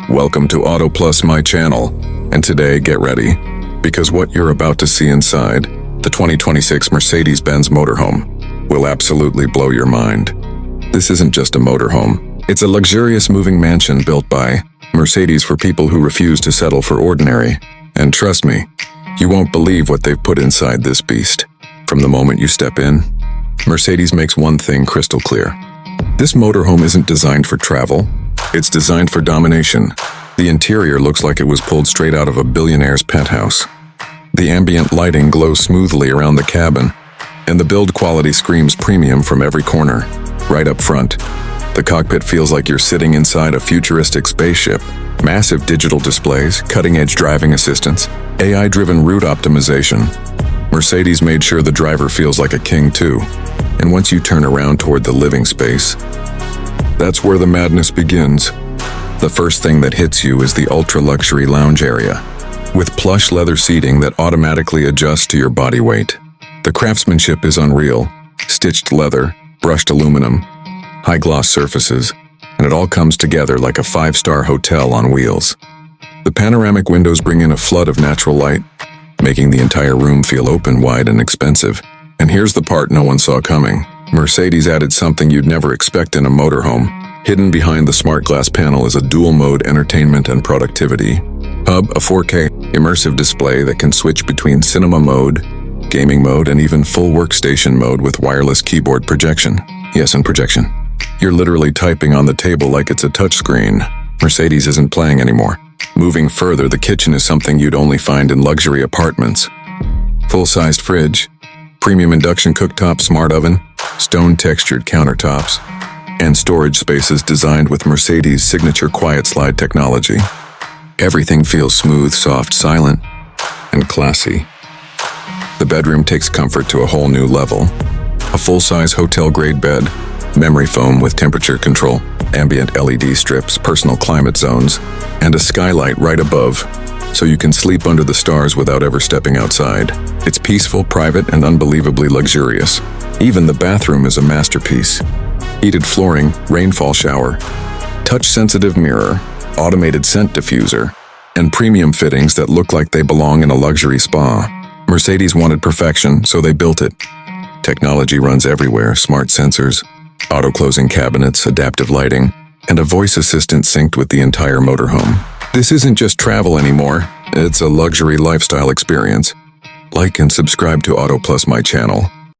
Welcome to Auto Plus, my channel, and today get ready, because what you're about to see inside the 2026 Mercedes-Benz Motorhome will absolutely blow your mind. This isn't just a motorhome, it's a luxurious moving mansion built by Mercedes for people who refuse to settle for ordinary. And trust me, you won't believe what they've put inside this beast. From the moment you step in, Mercedes makes one thing crystal clear. This motorhome isn't designed for travel, it's designed for domination. The interior looks like it was pulled straight out of a billionaire's penthouse. The ambient lighting glows smoothly around the cabin, and the build quality screams premium from every corner. Right up front, the cockpit feels like you're sitting inside a futuristic spaceship. Massive digital displays, cutting-edge driving assistance, AI-driven route optimization. Mercedes made sure the driver feels like a king too. And once you turn around toward the living space, that's where the madness begins. The first thing that hits you is the ultra-luxury lounge area, with plush leather seating that automatically adjusts to your body weight. The craftsmanship is unreal. Stitched leather, brushed aluminum, high-gloss surfaces, and it all comes together like a five-star hotel on wheels. The panoramic windows bring in a flood of natural light, making the entire room feel open, wide, and expensive. And here's the part no one saw coming. Mercedes added something you'd never expect in a motorhome. Hidden behind the smart glass panel is a dual-mode entertainment and productivity hub, a 4K immersive display that can switch between cinema mode, gaming mode, and even full workstation mode with wireless keyboard projection. Yes, and projection. You're literally typing on the table like it's a touchscreen. Mercedes isn't playing anymore. Moving further, the kitchen is something you'd only find in luxury apartments. Full-sized fridge, premium induction cooktop, smart oven, stone-textured countertops, and storage spaces designed with Mercedes' signature quiet slide technology. Everything feels smooth, soft, silent, and classy. The bedroom takes comfort to a whole new level. A full-size hotel-grade bed, memory foam with temperature control, ambient LED strips, personal climate zones, and a skylight right above, so you can sleep under the stars without ever stepping outside. It's peaceful, private, and unbelievably luxurious. Even the bathroom is a masterpiece. Heated flooring, rainfall shower, touch-sensitive mirror, automated scent diffuser, and premium fittings that look like they belong in a luxury spa. Mercedes wanted perfection, so they built it. Technology runs everywhere: smart sensors, auto-closing cabinets, adaptive lighting, and a voice assistant synced with the entire motorhome. This isn't just travel anymore, it's a luxury lifestyle experience. Like and subscribe to Auto Plus, my channel.